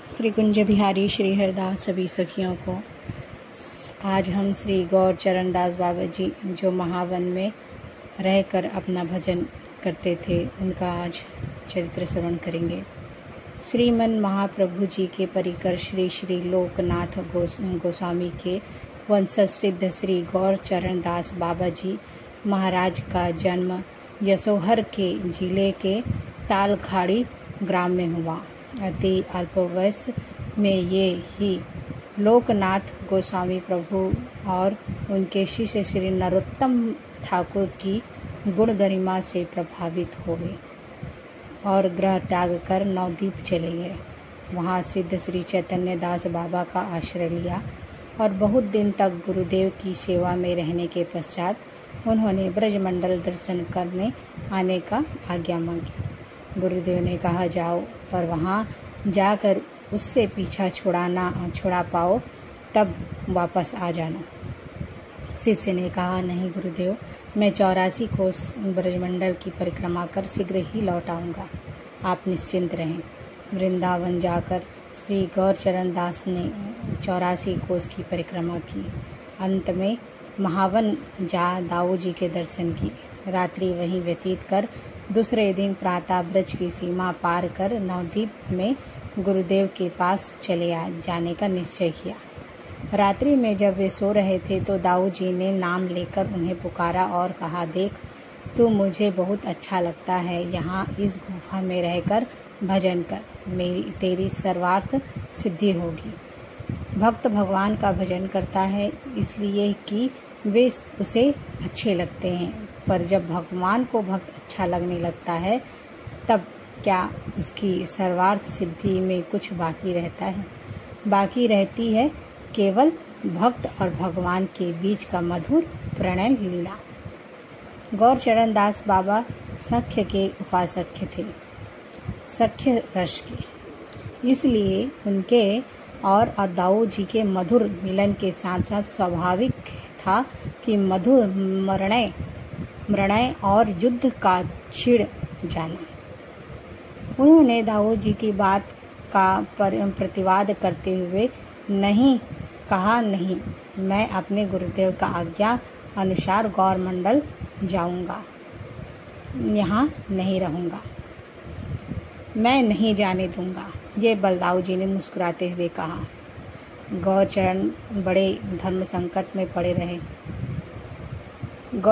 श्री कुंज बिहारी श्री हरदास सभी सखियों को। आज हम श्री गौर चरण दास बाबा जी जो महावन में रहकर अपना भजन करते थे, उनका आज चरित्र श्रवण करेंगे। श्रीमन महाप्रभु जी के परिकर श्री श्री लोकनाथ गोस्वामी के वंशज सिद्ध श्री गौर चरण दास बाबा जी महाराज का जन्म यशोहर के जिले के तालखाड़ी ग्राम में हुआ। अति अल्प वयस में ये ही लोकनाथ गोस्वामी प्रभु और उनके शिष्य श्री नरोत्तम ठाकुर की गुण गरिमा से प्रभावित हो गए और गृह त्याग कर नवद्वीप चले गए। वहाँ सिद्ध श्री चैतन्य दास बाबा का आश्रय लिया और बहुत दिन तक गुरुदेव की सेवा में रहने के पश्चात उन्होंने ब्रजमंडल दर्शन करने आने का आज्ञा मांगी। गुरुदेव ने कहा जाओ, पर वहाँ जाकर उससे पीछा छुड़ा पाओ तब वापस आ जाना। शिष्य ने कहा, नहीं गुरुदेव, मैं 84 कोस ब्रजमंडल की परिक्रमा कर शीघ्र ही लौट आऊँगा, आप निश्चिंत रहें। वृंदावन जाकर श्री गौर चरण दास ने 84 कोस की परिक्रमा की। अंत में महावन जा दाऊ जी के दर्शन किए। रात्रि वहीं व्यतीत कर दूसरे दिन प्रातः ब्रज की सीमा पार कर नवद्वीप में गुरुदेव के पास चले जाने का निश्चय किया। रात्रि में जब वे सो रहे थे तो दाऊ जी ने नाम लेकर उन्हें पुकारा और कहा, देख, तू मुझे बहुत अच्छा लगता है, यहाँ इस गुफा में रहकर भजन कर, तेरी सर्वार्थ सिद्धि होगी। भक्त भगवान का भजन करता है इसलिए कि वे उसे अच्छे लगते हैं, पर जब भगवान को भक्त अच्छा लगने लगता है तब क्या उसकी सर्वार्थ सिद्धि में कुछ बाकी रहता है? बाकी रहती है केवल भक्त और भगवान के बीच का मधुर प्रणय लीला। गौर चरण दास बाबा सख्य के उपासक थे, सख्य रस के, इसलिए उनके और दाऊ जी के मधुर मिलन के साथ साथ स्वाभाविक था कि मधुर मृणय और युद्ध का छिड़ जाना। उन्होंने दाऊ जी की बात का प्रतिवाद करते हुए नहीं, मैं अपने गुरुदेव का आज्ञा अनुसार गौर मंडल जाऊंगा, यहाँ नहीं रहूँगा, मैं नहीं जाने दूंगा, ये बलदाऊ जी ने मुस्कुराते हुए कहा। गौर चरण बड़े धर्म संकट में पड़े रहे।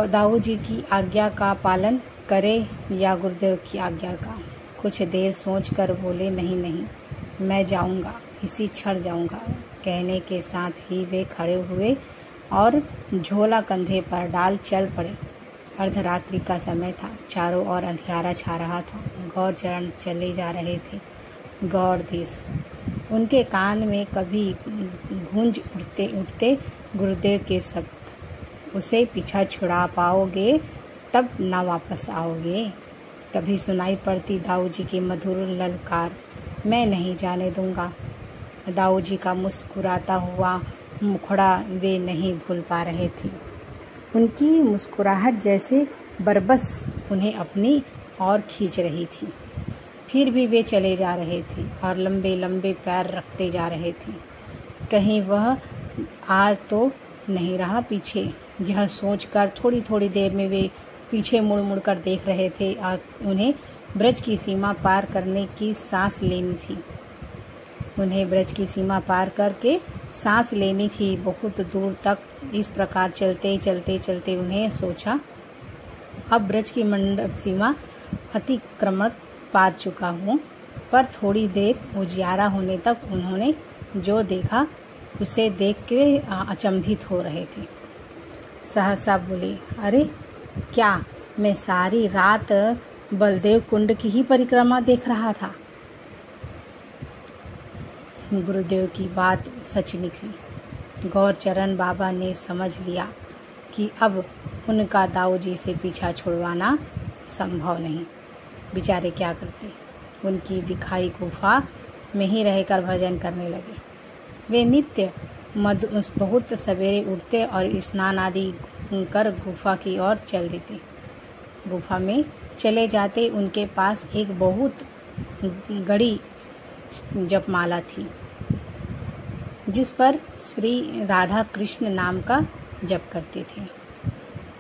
दाऊ जी की आज्ञा का पालन करे या गुरुदेव की आज्ञा का? कुछ देर सोचकर बोले, नहीं, मैं जाऊंगा, इसी क्षण जाऊंगा। कहने के साथ ही वे खड़े हुए और झोला कंधे पर डाल चल पड़े। अर्धरात्रि का समय था, चारों ओर अंधियारा छा रहा था। गौर चरण चले जा रहे थे। गौर देश उनके कान में कभी गूंज उठते गुरुदेव के शब्द, उसे पीछा छुड़ा पाओगे तब ना वापस आओगे। कभी सुनाई पड़ती दाऊ जी की मधुर ललकार, मैं नहीं जाने दूंगा। दाऊ जी का मुस्कुराता हुआ मुखड़ा वे नहीं भूल पा रहे थे। उनकी मुस्कुराहट जैसे बरबस उन्हें अपनी ओर खींच रही थी। फिर भी वे चले जा रहे थे और लंबे लंबे पैर रखते जा रहे थे। कहीं वह आ तो नहीं रहा पीछे? यह सोचकर थोड़ी थोड़ी देर में वे पीछे मुड़ मुड़ कर देख रहे थे और उन्हें ब्रज की सीमा पार करने की सांस लेनी थी। उन्हें ब्रज की सीमा पार करके सांस लेनी थी। बहुत दूर तक इस प्रकार चलते चलते चलते उन्हें सोचा, अब ब्रज की मंडप सीमा अतिक्रमण पार चुका हूँ। पर थोड़ी देर उजियारा होने तक उन्होंने जो देखा उसे देख के अचंभित हो रहे थे। सहसा बोले, अरे क्या मैं सारी रात बलदेव कुंड की ही परिक्रमा देख रहा था? गुरुदेव की बात सच निकली। गौर चरण बाबा ने समझ लिया कि अब उनका दाऊ जी से पीछा छुड़वाना संभव नहीं। बेचारे क्या करते? उनकी दिखाई गुफा में ही रहकर भजन करने लगे। वे नित्य बहुत सवेरे उठते और स्नान आदि कर गुफा की ओर चल देते। गुफा में चले जाते। उनके पास एक बहुत जपमाला थी, जिस पर श्री राधा कृष्ण नाम का जप करते थे।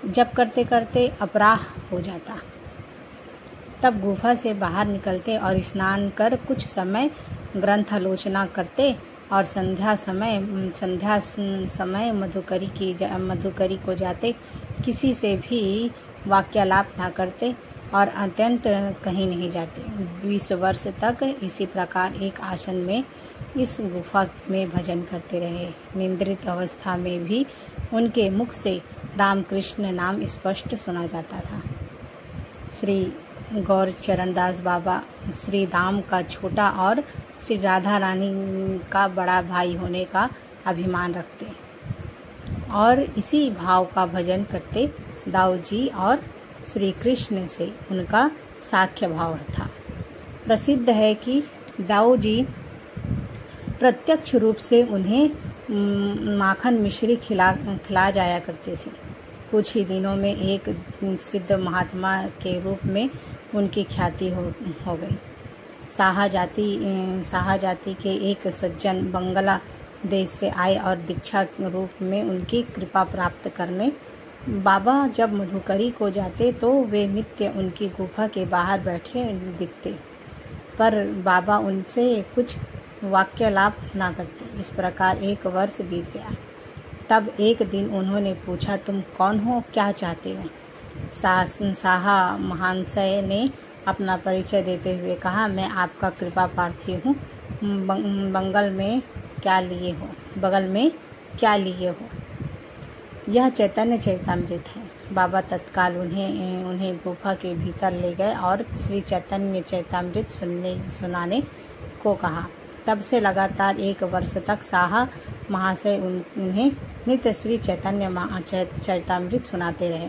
जप करते करते अपराह हो जाता, तब गुफा से बाहर निकलते और स्नान कर कुछ समय ग्रंथालोचना करते और संध्या समय मधुकरी को जाते। किसी से भी वाक्यालाप न करते और अत्यंत कहीं नहीं जाते। 20 वर्ष तक इसी प्रकार एक आसन में इस गुफा में भजन करते रहे। निद्रित अवस्था में भी उनके मुख से रामकृष्ण नाम स्पष्ट सुना जाता था। श्री गौर चरणदास बाबा श्री दाम का छोटा और श्री राधा रानी का बड़ा भाई होने का अभिमान रखते और इसी भाव का भजन करते। दाऊ जी और श्री कृष्ण से उनका साख्य भाव था। प्रसिद्ध है कि दाऊ जी प्रत्यक्ष रूप से उन्हें माखन मिश्री खिला जाया करते थे। कुछ ही दिनों में एक सिद्ध महात्मा के रूप में उनकी ख्याति हो गई। साहा जाति के एक सज्जन बांग्लादेश से आए और दीक्षा रूप में उनकी कृपा प्राप्त करने बाबा जब मधुकरी को जाते तो वे नित्य उनकी गुफा के बाहर बैठे दिखते, पर बाबा उनसे कुछ वाक्यालाप न करते। इस प्रकार 1 वर्ष बीत गया। तब एक दिन उन्होंने पूछा, तुम कौन हो, क्या चाहते हो? साहा महाशय ने अपना परिचय देते हुए कहा, मैं आपका कृपा प्रार्थी हूँ। बगल में क्या लिए हो? यह चैतन्य चरितामृत है। बाबा तत्काल उन्हें गुफा के भीतर ले गए और श्री चैतन्य चरितामृत सुनाने को कहा। तब से लगातार 1 वर्ष तक साहा महाशय उन्हें नित्य श्री चैतन्य चरितामृत सुनाते रहे।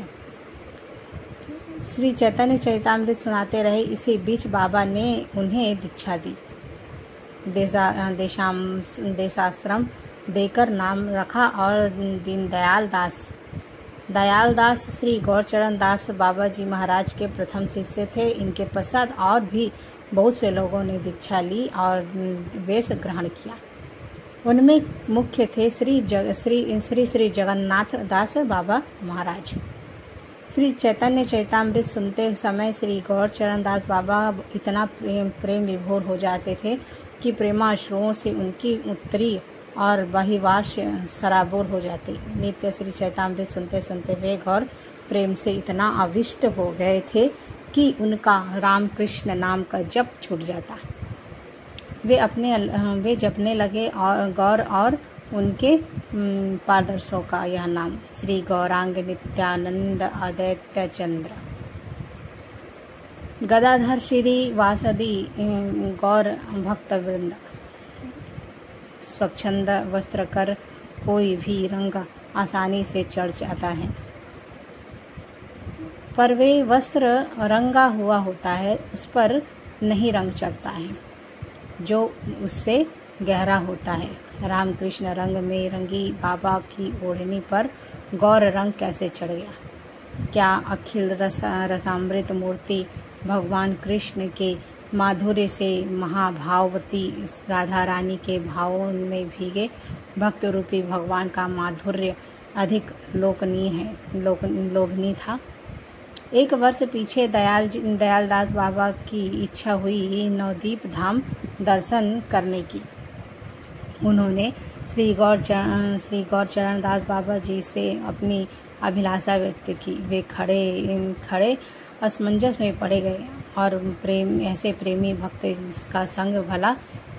श्री चैतन्य चरितामृत सुनाते रहे। इसी बीच बाबा ने उन्हें दीक्षा दी। देशाश्रम देकर नाम रखा और दयाल दास श्री गौरचरण दास बाबा जी महाराज के प्रथम शिष्य थे। इनके पश्चात और भी बहुत से लोगों ने दीक्षा ली और वेश ग्रहण किया। उनमें मुख्य थे श्री जगन्नाथ दास बाबा महाराज। श्री चैतन्य चरितामृत सुनते समय श्री गौरचरण दास बाबा इतना प्रेम विभोर हो जाते थे कि प्रेमाश्रुओं से उनकी उत्तरी और बाहिवार सराबोर हो जाती। नित्य श्री चरितामृत सुनते सुनते वे गौर प्रेम से इतना आविष्ट हो गए थे कि उनका रामकृष्ण नाम का जप छूट जाता। वे जपने लगे और गौर और उनके पारदर्शों का यह नाम श्री गौरांग नित्यानंद अद्वैत चंद्र गदाधर श्री वासदी गौर भक्तवृंद स्वच्छंद वस्त्र कर कोई भी रंग आसानी से चढ़ जाता है, पर वे वस्त्र रंगा हुआ होता है उस पर नहीं रंग चढ़ता है जो उससे गहरा होता है। रामकृष्ण रंग में रंगी बाबा की ओढ़नी पर गौर रंग कैसे चढ़ गया? क्या अखिल रसामृत मूर्ति भगवान कृष्ण के माधुर्य से महाभावती राधा रानी के भावों में भीगे भक्त रूपी भगवान का माधुर्य अधिक लोभनीय था? 1 वर्ष पीछे दयालदास बाबा की इच्छा हुई नवदीप धाम दर्शन करने की। उन्होंने श्री गौरचरण दास बाबा जी से अपनी अभिलाषा व्यक्त की। वे खड़े असमंजस में पड़े गए और ऐसे प्रेमी भक्त जिसका संग भला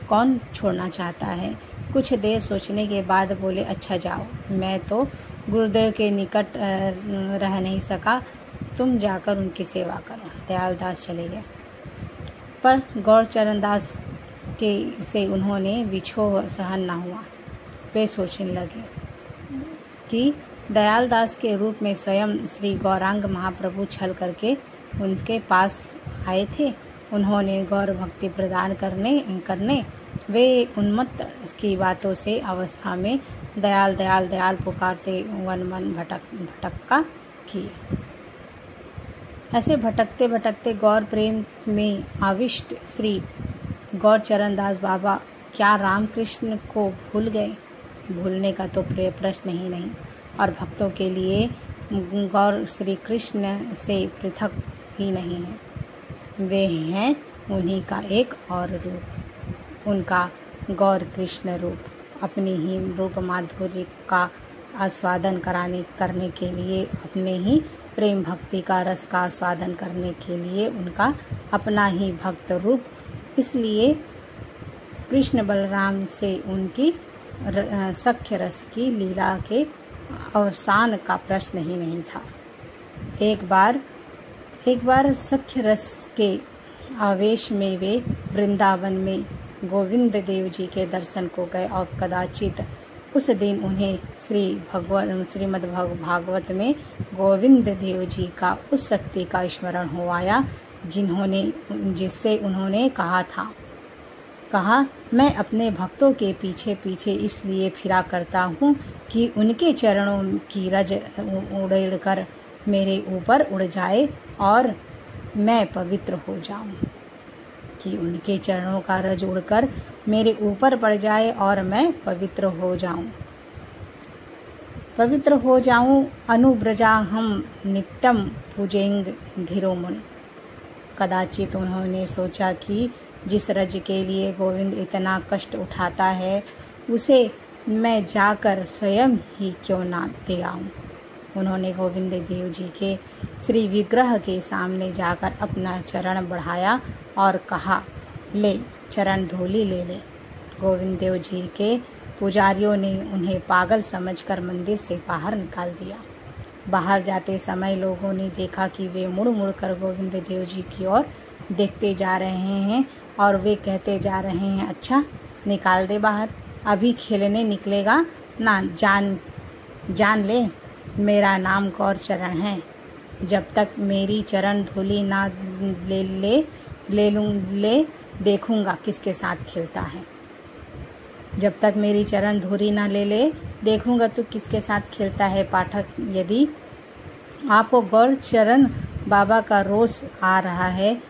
कौन छोड़ना चाहता है। कुछ देर सोचने के बाद बोले, अच्छा जाओ, मैं तो गुरुदेव के निकट रह नहीं सका, तुम जाकर उनकी सेवा करो। दयालदास चले गए, पर गौरचरण दास से उन्होंने विछोह सहन न हुआ। वे सोचने लगे कि दयालदास के रूप में स्वयं श्री गौरांग महाप्रभु छल करके उनके पास आए थे। उन्होंने गौर भक्ति प्रदान करने वे उन्मत्त की बातों से अवस्था में दयाल दयाल दयाल पुकारते वन भटका किए। ऐसे भटकते भटकते गौर प्रेम में आविष्ट श्री गौरचरण दास बाबा क्या रामकृष्ण को भूल गए? भूलने का तो प्रश्न ही नहीं। और भक्तों के लिए गौर श्री कृष्ण से पृथक ही नहीं है, वे हैं उन्हीं का एक और रूप, उनका गौर कृष्ण रूप। अपनी ही रूप माधुर्य का आस्वादन करने के लिए, अपने ही प्रेम भक्ति का रस का आस्वादन करने के लिए उनका अपना ही भक्त रूप। इसलिए कृष्ण बलराम से उनकी सख्य रस की लीला के अवसान का प्रश्न ही नहीं था। एक बार सख्य रस के आवेश में वे वृंदावन में गोविंद देव जी के दर्शन को गए और कदाचित उस दिन उन्हें श्रीमद् भागवत में गोविंद देव जी का उस शक्ति का स्मरण हो आया जिससे उन्होंने कहा मैं अपने भक्तों के पीछे पीछे इसलिए फिरा करता हूँ कि उनके चरणों की रज उड़कर मेरे ऊपर उड़ जाए और मैं पवित्र हो जाऊं। कि उनके चरणों का रज उड़कर मेरे ऊपर पड़ जाए और मैं पवित्र हो जाऊं। अनुब्रजा हम नित्यम पूजेंग धीरोमुनि। कदाचित उन्होंने सोचा कि जिस रज के लिए गोविंद इतना कष्ट उठाता है उसे मैं जाकर स्वयं ही क्यों ना दे आऊं। उन्होंने गोविंद देव जी के श्री विग्रह के सामने जाकर अपना चरण बढ़ाया और कहा, ले चरण धूलि ले ले। गोविंद देव जी के पुजारियों ने उन्हें पागल समझकर मंदिर से बाहर निकाल दिया। बाहर जाते समय लोगों ने देखा कि वे मुड़ मुड़ कर गोविंद देव जी की ओर देखते जा रहे हैं और वे कहते जा रहे हैं, अच्छा निकाल दे बाहर, अभी खेलने निकलेगा ना, जान ले मेरा नाम गौरचरण है। जब तक मेरी चरण धूलि ना ले देखूंगा किसके साथ खेलता है। जब तक मेरी चरण धूलि ना ले देखूंगा तो किसके साथ खेलता है। पाठक, यदि आपको गौरचरण बाबा का रोष आ रहा है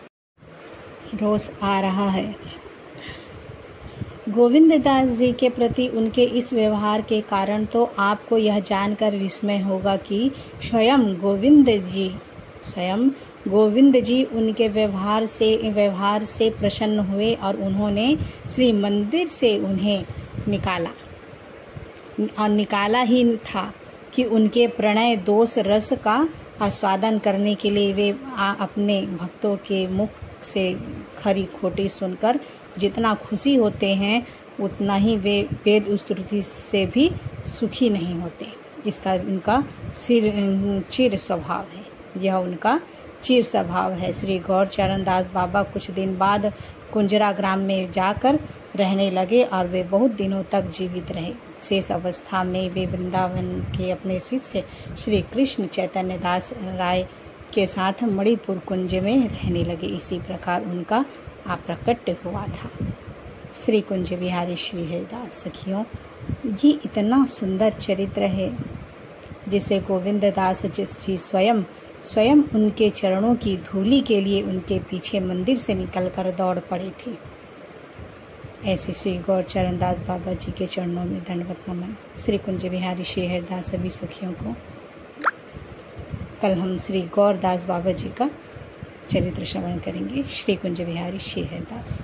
गोविंद दास जी के प्रति उनके इस व्यवहार के कारण, तो आपको यह जानकर विस्मय होगा कि स्वयं गोविंद जी उनके व्यवहार से प्रसन्न हुए और उन्होंने श्री मंदिर से उन्हें निकाला ही था कि उनके प्रणय दोष रस का आस्वादन करने के लिए वे अपने भक्तों के मुख से खरी खोटी सुनकर जितना खुशी होते हैं उतना ही वे वेद स्तुति से भी सुखी नहीं होते। इसका उनका चिर स्वभाव है, यह उनका चिर स्वभाव है। श्री गौरचरण दास बाबा कुछ दिन बाद कुंजरा ग्राम में जाकर रहने लगे और वे बहुत दिनों तक जीवित रहे। शेष अवस्था में वे वृंदावन के अपने शिष्य श्री कृष्ण चैतन्य दास राय के साथ मणिपुर कुंज में रहने लगे। इसी प्रकार उनका अप्रकट हुआ था। श्री कुंज बिहारी श्री हरिदास सखियों, ये इतना सुंदर चरित्र है जिसे गोविंद दास जी स्वयं उनके चरणों की धूलि के लिए उनके पीछे मंदिर से निकलकर दौड़ पड़े थे। ऐसे श्री गौरचरण दास बाबा जी के चरणों में दंडवत नमन। श्री कुंज बिहारी श्री हरिदास सभी सखियों को। कल हम श्री गौरदास बाबा जी का चरित्र श्रवण करेंगे। श्री कुंज बिहारी श्री हरिदास।